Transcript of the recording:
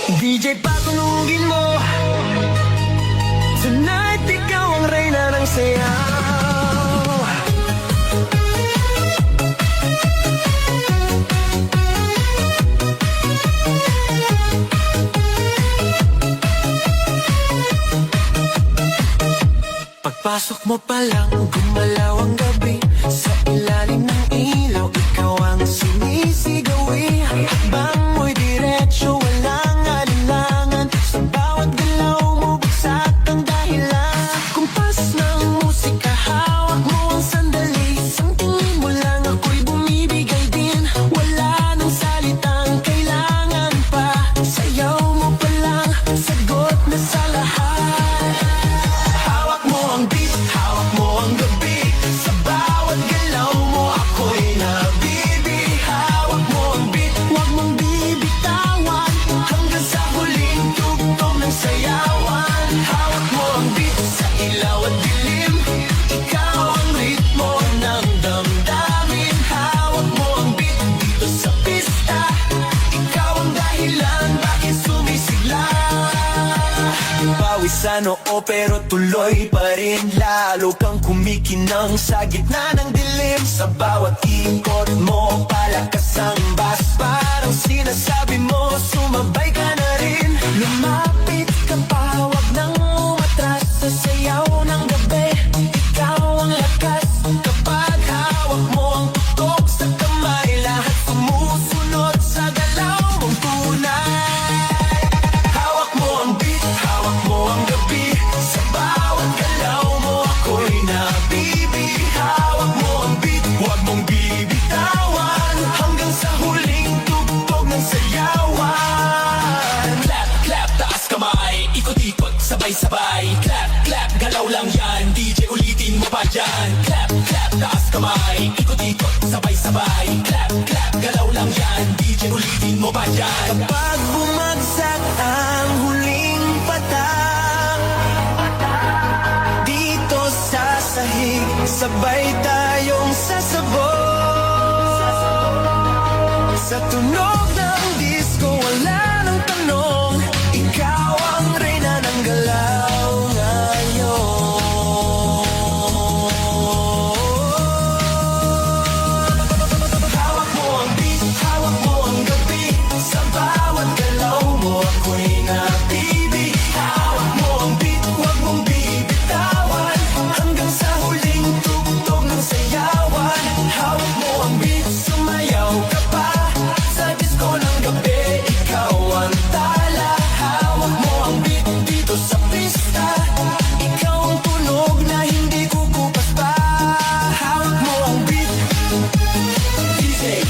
DJ patunugin mo. Tonight ikaw ang reyna ng sayaw. Pagpasok mo pa lang, gumalaw ang gabi. Sa ilalim ng ilaw, ikaw ang sinisigawi. Hakbang mo'y diretsyo, walang alinlangan. Sa bawat galaw mo, bagsak ang dahilan. Kumpas ng musika, hawak mo ang sandali. Isang tingin mo lang, ako'y bumibigay din. Wala nang salitang kailangan pa. Sayaw mo pa lang, sagot na sa lahat. Hawak mo ang beat, hawak mo ang gabi. Sa bawat galaw mo, ako'y nabibi. Hawak mo ang beat, huwag mong bibitawan. Hanggang sa huling tugtog ng sayawan. Hawak mo ang beat, sa ilaw at dilim. Ikaw ang ritmo ng damdamin. Hawak mo ang beat, dito sa pista. Ikaw ang dahilan, bakit sumisigla. Pawisan oo pero tuloy pa rin. Lalo kang kumikinang sa gitna ng dilim. Sa bawat ikot mo, palakas ang bass. Parang sinasabi mo, sumabay ka na rin. Lumapit ka pa, wag nang umatras. Sa sayaw ng gabi, ikaw ang lakas. Kapag hawak mo ang tutok sa kamay, lahat sumusunod sa galaw mong tunay. Hawak mo ang beat, hawak mo ang gabi. Sa bawat galaw mo, ako'y nabibi. Hawak mo ang beat, huwag mong bibitawan. Hanggang sa huling tugtog ng sayawan. Clap, clap, taas kamay. Ikot-ikot, sabay-sabay. Clap, clap, galaw lang yan. DJ ulitin mo pa dyan. Clap, clap, taas kamay. Ikot-ikot, sabay-sabay. Clap, clap, galaw lang yan. DJ ulitin mo pa dyan. Kapag bumagsak ang huling patak, dito sa sahig, sabay tayong sasabog. Sa tunog ng disco, wala nang tanong. Ikaw ang reyna ng galaw ngayon. Hawak mo ang beat, hawak mo ang gabi. Sa bawat galaw mo, ako'y nabibi. Hawak mo ang beat, huwag mong bibitawan. Hanggang sa huling tugtog ng sayawan. Hawak mo ang beat, sumayaw ka pa. Sa disco ng gabi, ikaw ang tala. Hawak mo ang beat, dito sa pista. Ikaw ang tunog na hindi kukupas pa. Hawak mo ang beat, DJ